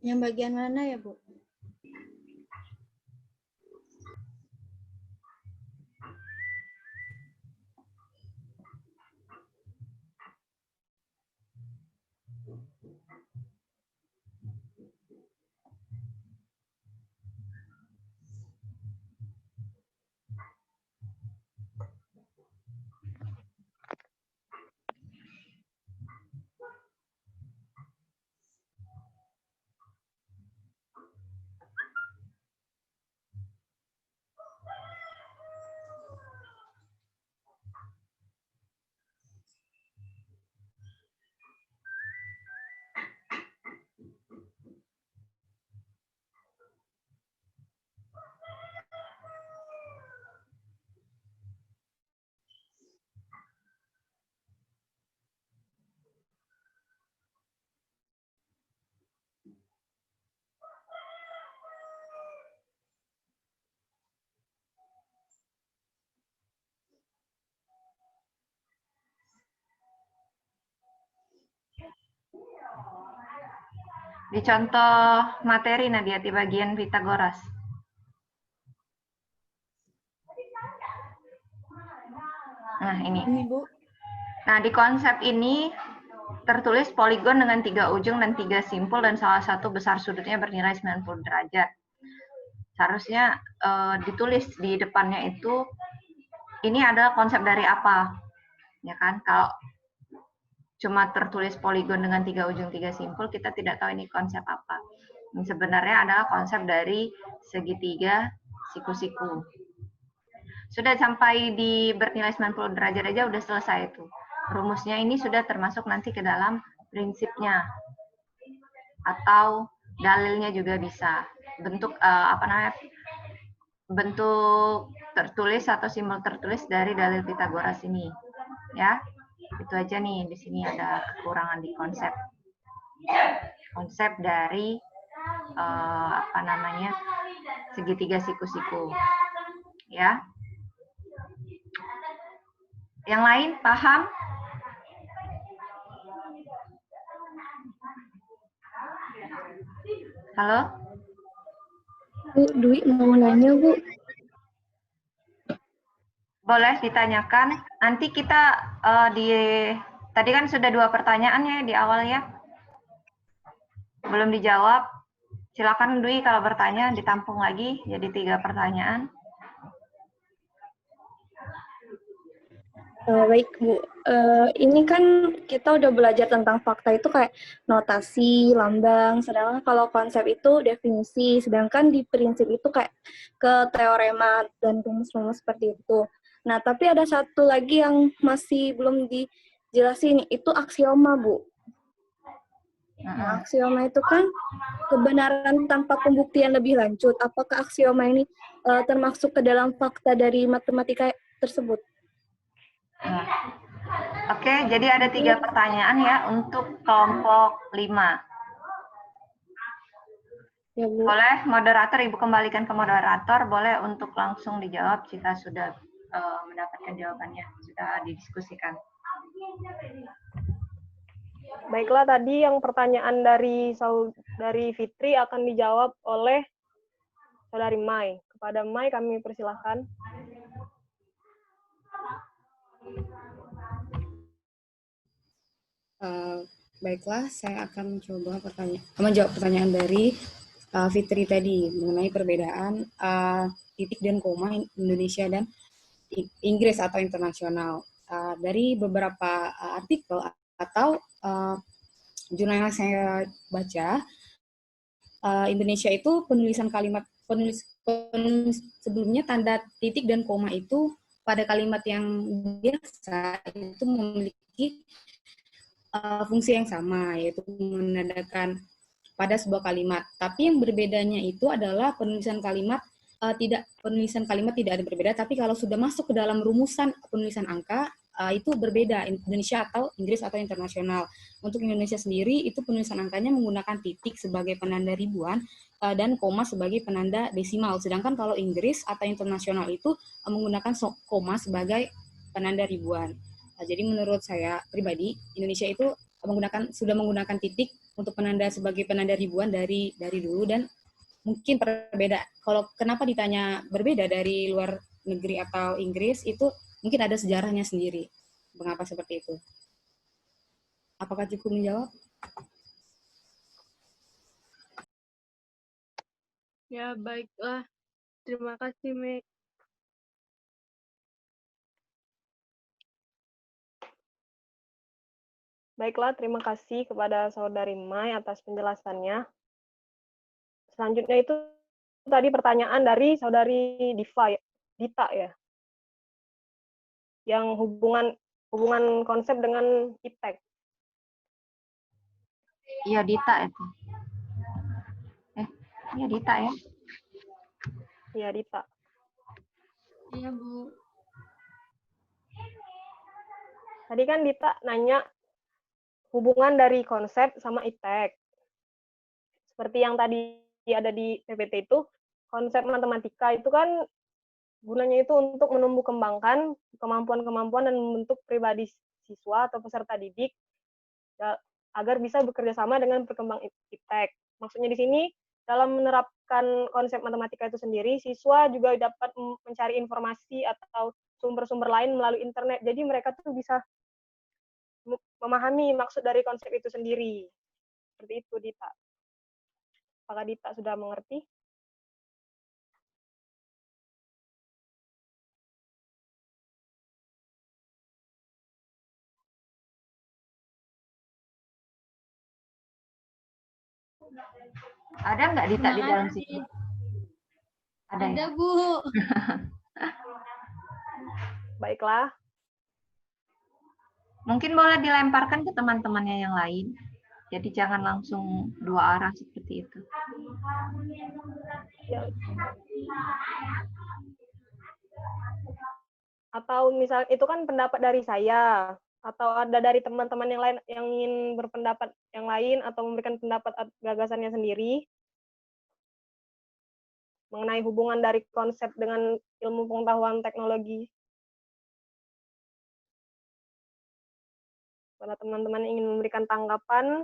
Yang bagian mana ya, Bu? Di contoh materi Nadia di bagian Pitagoras. Nah, ini. Bu. Nah, di konsep ini tertulis poligon dengan 3 ujung dan 3 simpul dan salah satu besar sudutnya bernilai 90 derajat. Seharusnya ditulis di depannya itu ini adalah konsep dari apa? Ya kan? Kalau cuma tertulis poligon dengan 3 ujung 3 simpul, kita tidak tahu ini konsep apa. Ini sebenarnya adalah konsep dari segitiga siku-siku. Sudah sampai di bernilai 90 derajat aja udah selesai itu. Rumusnya ini sudah termasuk nanti ke dalam prinsipnya. Atau dalilnya juga bisa. Bentuk bentuk tertulis atau simbol tertulis dari dalil Pitagoras ini. Ya. Itu aja nih, di sini ada kekurangan di konsep. Konsep dari segitiga siku-siku. Ya. Yang lain paham? Halo? Bu, Dwi mau nanya, Bu. Boleh ditanyakan. Nanti kita tadi kan sudah 2 pertanyaan ya di awal ya. Belum dijawab. Silakan Dwi kalau bertanya ditampung lagi jadi 3 pertanyaan. Baik, Bu. Ini kan kita udah belajar tentang fakta itu kayak notasi, lambang, sedangkan kalau konsep itu definisi, sedangkan di prinsip itu kayak ke teorema dan rumus-rumus seperti itu. Nah, tapi ada satu lagi yang masih belum dijelasin, itu aksioma, Bu. Nah, aksioma itu kan kebenaran tanpa pembuktian lebih lanjut. Apakah aksioma ini termasuk ke dalam fakta dari matematika tersebut? Nah, oke, jadi ada 3 pertanyaan ya untuk kelompok 5. Ya, Bu. Boleh moderator, Ibu kembalikan ke moderator, boleh untuk langsung dijawab jika sudah mendapatkan jawabannya, sudah didiskusikan. Baiklah, tadi yang pertanyaan dari Saudari Fitri akan dijawab oleh Saudari Mai. Kepada Mai kami persilahkan. Baiklah, saya akan mencoba menjawab pertanyaan dari Fitri tadi mengenai perbedaan titik dan koma Indonesia dan Inggris atau internasional. Dari beberapa artikel atau jurnal yang saya baca, Indonesia itu penulis sebelumnya tanda titik dan koma itu pada kalimat yang biasa itu memiliki fungsi yang sama, yaitu menandakan pada sebuah kalimat. Tapi yang berbedanya itu adalah penulisan kalimat tidak ada berbeda, tapi kalau sudah masuk ke dalam rumusan penulisan angka itu berbeda, Indonesia atau Inggris atau internasional. Untuk Indonesia sendiri itu penulisan angkanya menggunakan titik sebagai penanda ribuan dan koma sebagai penanda desimal. Sedangkan kalau Inggris atau internasional itu menggunakan koma sebagai penanda ribuan. Jadi menurut saya pribadi Indonesia itu sudah menggunakan titik untuk penanda sebagai penanda ribuan dari dulu, dan mungkin berbeda. Kalau kenapa ditanya berbeda dari luar negeri atau Inggris itu mungkin ada sejarahnya sendiri. Mengapa seperti itu? Apakah cukup menjawab? Ya, baiklah. Terima kasih, Mai. Baiklah, terima kasih kepada Saudari Mai atas penjelasannya. Selanjutnya itu tadi pertanyaan dari Saudari Dita ya, yang hubungan konsep dengan iptek. Iya, Dita itu. Iya, Dita ya. Iya, Dita. Iya, Bu. Tadi kan Dita nanya hubungan dari konsep sama iptek. Seperti yang tadi ada di PPT itu, konsep matematika itu kan gunanya itu untuk menumbuh kembangkan kemampuan-kemampuan dan membentuk pribadi siswa atau peserta didik agar bisa bekerja sama dengan berkembang iptek. Maksudnya di sini dalam menerapkan konsep matematika itu sendiri, siswa juga dapat mencari informasi atau sumber-sumber lain melalui internet. Jadi mereka tuh bisa memahami maksud dari konsep itu sendiri. Seperti itu, Dita. Apakah Dita sudah mengerti? Ada nggak Dita di dalam situ? Ada ya? Bu. Baiklah. Mungkin boleh dilemparkan ke teman-temannya yang lain. Jadi jangan langsung dua arah seperti itu. Ya. Atau misal itu kan pendapat dari saya, atau ada dari teman-teman yang lain yang ingin berpendapat yang lain atau memberikan pendapat gagasannya sendiri mengenai hubungan dari konsep dengan ilmu pengetahuan teknologi. Pada teman-teman ingin memberikan tanggapan,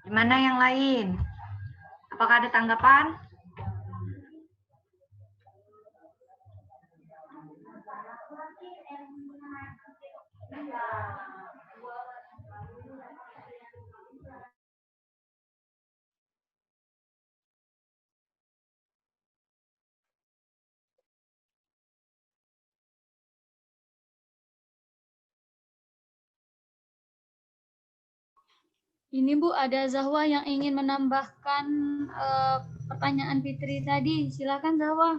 Gimana yang lain? Apakah ada tanggapan? Ini Bu, ada Zahwa yang ingin menambahkan pertanyaan Fitri tadi. Silakan Zahwa.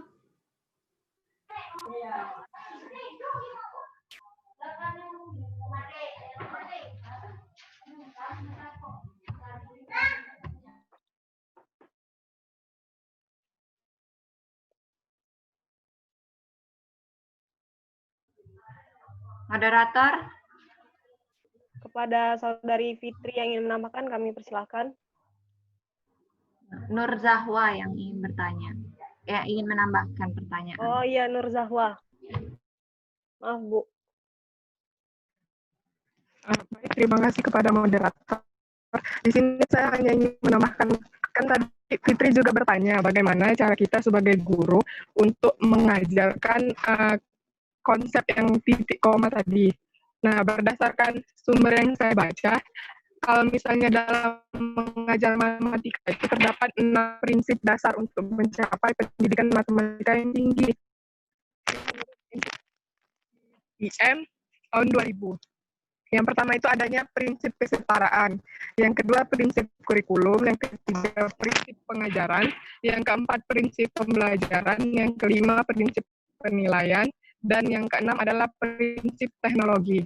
Moderator? Kepada Saudari Fitri yang ingin menambahkan, kami persilahkan. Nur Zahwa yang ingin bertanya. Ingin menambahkan pertanyaan. Oh iya, Nur Zahwa. Maaf, Bu. Baik, terima kasih kepada moderator. Di sini saya hanya ingin menambahkan, kan tadi Fitri juga bertanya bagaimana cara kita sebagai guru untuk mengajarkan konsep yang titik koma tadi. Nah, berdasarkan sumber yang saya baca, kalau misalnya dalam mengajar matematika itu terdapat 6 prinsip dasar untuk mencapai pendidikan matematika yang tinggi. IM tahun 2000. Yang pertama itu adanya prinsip kesetaraan, yang kedua prinsip kurikulum, yang ketiga prinsip pengajaran, yang keempat prinsip pembelajaran, yang kelima prinsip penilaian, dan yang keenam adalah prinsip teknologi.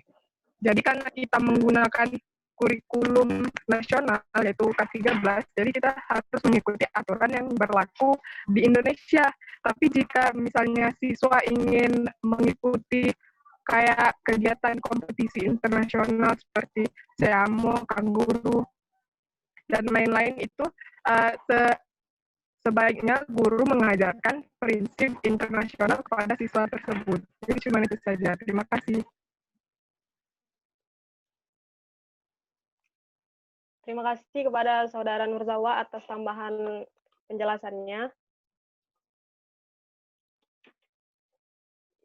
Jadi karena kita menggunakan kurikulum nasional yaitu K13, jadi kita harus mengikuti aturan yang berlaku di Indonesia. Tapi jika misalnya siswa ingin mengikuti kayak kegiatan kompetisi internasional seperti Seamo, Kanguru, dan lain-lain itu sebaiknya guru mengajarkan prinsip internasional kepada siswa tersebut. Jadi cuma itu saja. Terima kasih. Terima kasih kepada Saudara Nur Zahwa atas tambahan penjelasannya.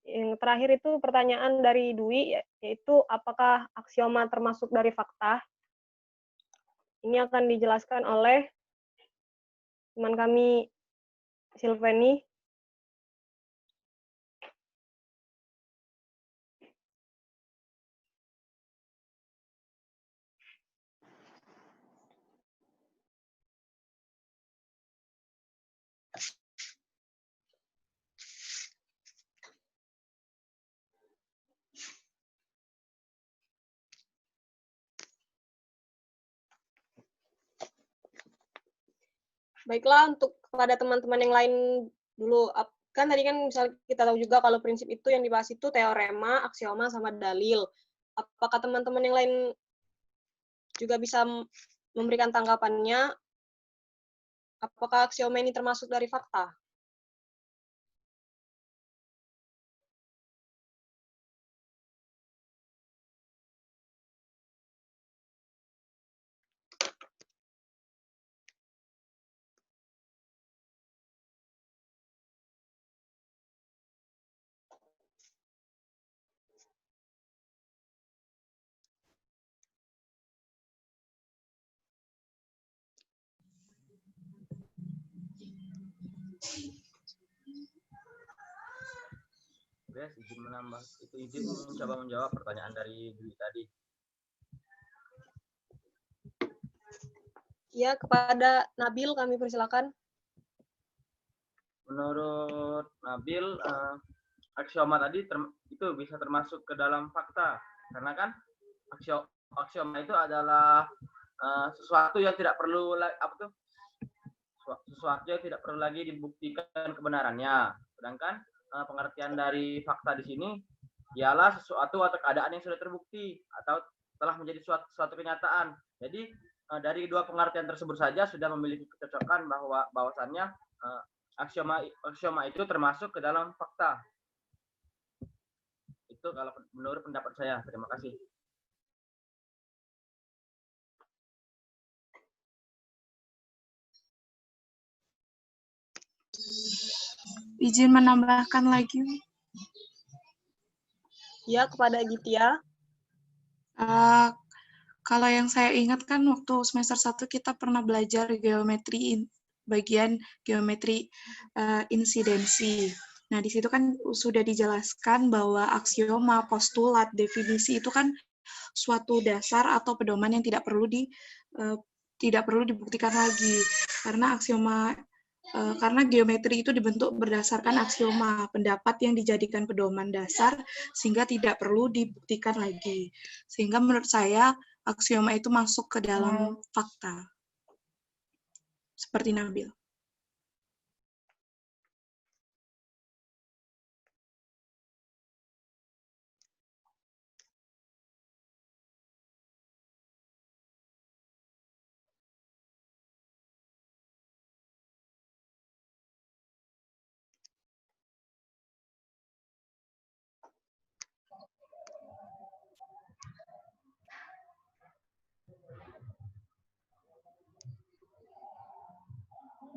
Yang terakhir itu pertanyaan dari Dwi, yaitu apakah aksioma termasuk dari fakta? Ini akan dijelaskan oleh teman kami Silveni. Baiklah, untuk kepada teman-teman yang lain dulu, kan tadi kan misal kita tahu juga kalau prinsip itu yang dibahas itu teorema, aksioma, sama dalil. Apakah teman-teman yang lain juga bisa memberikan tanggapannya? Apakah aksioma ini termasuk dari fakta? Guys, izin mencoba menjawab pertanyaan dari Dwi tadi. Ya, kepada Nabil kami persilakan. Menurut Nabil, aksioma tadi itu bisa termasuk ke dalam fakta, karena kan aksioma itu adalah sesuatu yang tidak perlu sesuatu yang tidak perlu lagi dibuktikan kebenarannya. Sedangkan pengertian dari fakta di sini ialah sesuatu atau keadaan yang sudah terbukti atau telah menjadi suatu kenyataan. Jadi dari dua pengertian tersebut saja sudah memiliki kecocokan bahwasannya aksioma itu termasuk ke dalam fakta. Itu kalau menurut pendapat saya. Terima kasih. Izin menambahkan lagi. Ya, kepada Gitia. Kalau yang saya ingat kan waktu semester 1 kita pernah belajar geometri, bagian geometri insidensi. Nah, di situ kan sudah dijelaskan bahwa aksioma, postulat, definisi itu kan suatu dasar atau pedoman yang tidak perlu dibuktikan lagi. Karena geometri itu dibentuk berdasarkan aksioma, pendapat yang dijadikan pedoman dasar sehingga tidak perlu dibuktikan lagi. Sehingga menurut saya aksioma itu masuk ke dalam fakta. Seperti Nabil.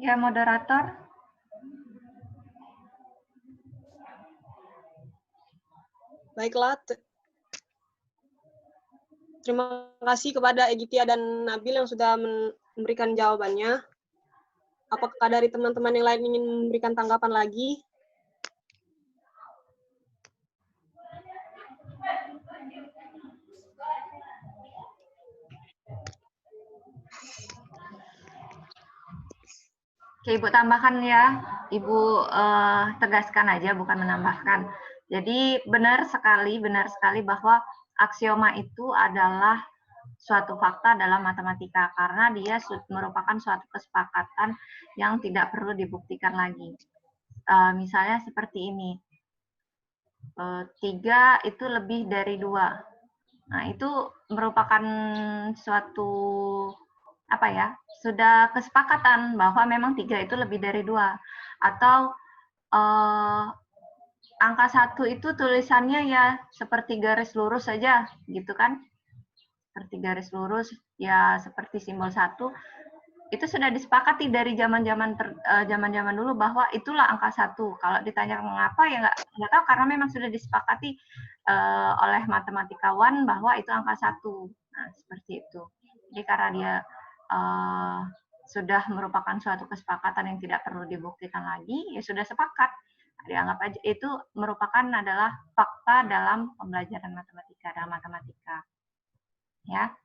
Ya, moderator. Baiklah. Terima kasih kepada Egitia dan Nabil yang sudah memberikan jawabannya. Apakah dari teman-teman yang lain ingin memberikan tanggapan lagi? Oke, Ibu tambahkan ya. Ibu tegaskan aja, bukan menambahkan. Jadi benar sekali bahwa aksioma itu adalah suatu fakta dalam matematika karena dia merupakan suatu kesepakatan yang tidak perlu dibuktikan lagi. Misalnya seperti ini, 3 itu lebih dari 2. Nah, itu merupakan suatu sudah kesepakatan bahwa memang 3 itu lebih dari 2. Atau angka 1 itu tulisannya ya seperti garis lurus saja, gitu kan? Seperti garis lurus, ya seperti simbol 1. Itu sudah disepakati dari zaman-zaman dulu bahwa itulah angka 1. Kalau ditanya mengapa ya nggak tahu, karena memang sudah disepakati oleh matematikawan bahwa itu angka 1. Nah, seperti itu. Jadi karena dia sudah merupakan suatu kesepakatan yang tidak perlu dibuktikan lagi, ya sudah sepakat. Dianggap aja itu merupakan adalah fakta dalam pembelajaran matematika, dalam matematika. Ya.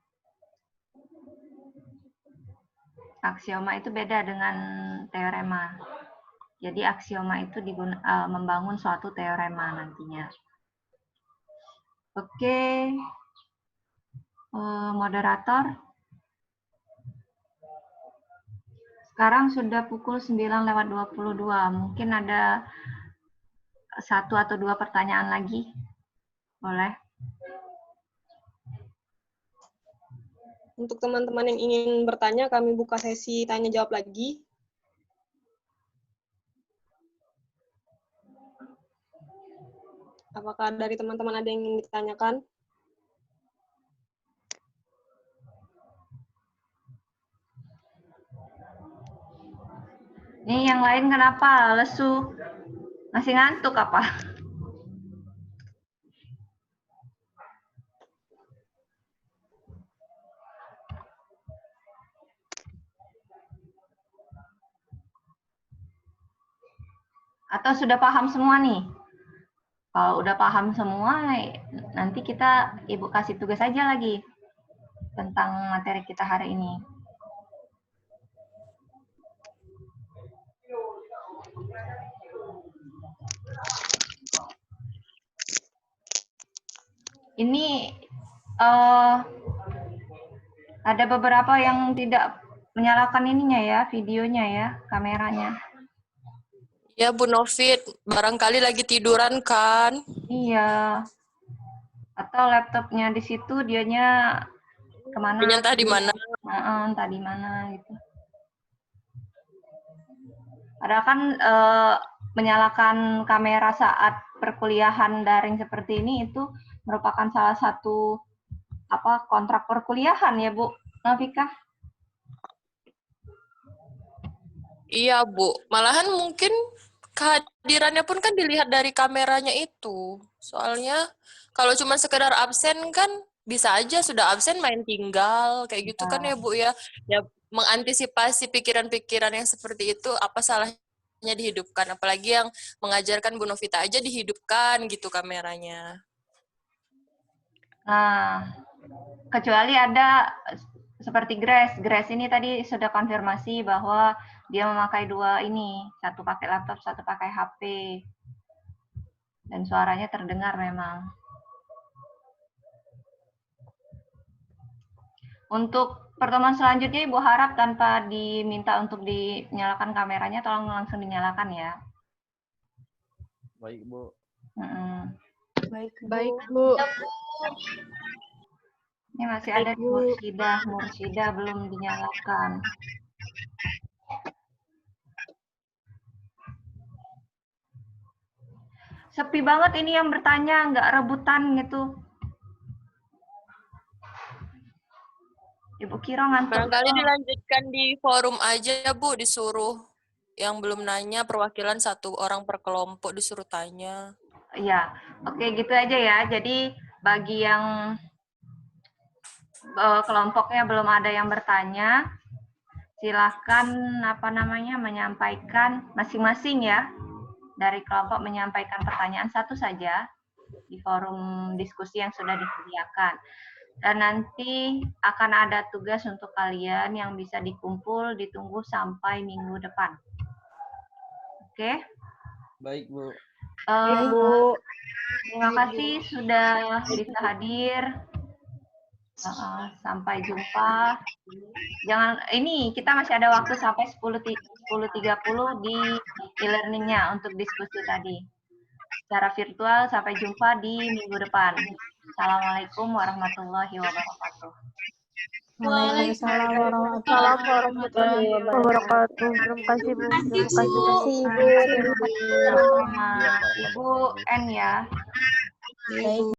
Aksioma itu beda dengan teorema. Jadi aksioma itu membangun suatu teorema nantinya. Oke. Moderator. Sekarang sudah pukul 9:22. Mungkin ada 1 atau 2 pertanyaan lagi. Boleh? Untuk teman-teman yang ingin bertanya, kami buka sesi tanya jawab lagi. Apakah dari teman-teman ada yang ingin ditanyakan? Nih yang lain kenapa lesu? Masih ngantuk apa? Atau sudah paham semua nih? Kalau udah paham semua, nanti Ibu kasih tugas aja lagi tentang materi kita hari ini. Ini ada beberapa yang tidak menyalakan ininya ya, videonya ya, kameranya. Ya, Bu Novit, barangkali lagi tiduran kan? Iya. Atau laptopnya di situ, dianya kemana? Entah di mana. entah di mana gitu. Padahal kan menyalakan kamera saat perkuliahan daring seperti ini itu merupakan salah satu kontrak perkuliahan ya Bu Nafika? Iya, Bu. Malahan mungkin kehadirannya pun kan dilihat dari kameranya itu. Soalnya kalau cuma sekedar absen kan bisa aja sudah absen main tinggal kayak gitu kan ya Bu ya. Ya mengantisipasi pikiran-pikiran yang seperti itu, apa salahnya dihidupkan, apalagi yang mengajarkan Bu Novita aja dihidupkan gitu kameranya. Nah, kecuali ada seperti Grace. Grace ini tadi sudah konfirmasi bahwa dia memakai dua ini, satu pakai laptop, satu pakai HP. Dan suaranya terdengar memang. Untuk pertemuan selanjutnya Ibu harap tanpa diminta untuk dinyalakan kameranya, tolong langsung dinyalakan ya. Baik, Bu. Baik, Bu. Ini masih ada di Mursyida belum dinyalakan. Sepi banget ini yang bertanya, nggak rebutan gitu. Ibu Kiro ngantuk. Barangkali dilanjutkan di forum aja Bu, disuruh yang belum nanya perwakilan satu orang per kelompok disuruh tanya. Iya, oke gitu aja ya. Jadi bagi yang kelompoknya belum ada yang bertanya, silahkan menyampaikan masing-masing ya. Dari kelompok menyampaikan pertanyaan satu saja di forum diskusi yang sudah disediakan. Dan nanti akan ada tugas untuk kalian yang bisa dikumpul, ditunggu sampai minggu depan. Oke? Baik, Bu. Baik, Bu. Terima kasih sudah bisa hadir. Sampai jumpa. Kita masih ada waktu sampai 10.30 di e-learning-nya untuk diskusi tadi. Secara virtual, sampai jumpa di minggu depan. Assalamualaikum warahmatullahi wabarakatuh. Waalaikumsalam warahmatullahi wabarakatuh. Terima kasih, Bu. Terima kasih, Ibu. Ibu N ya. Baik.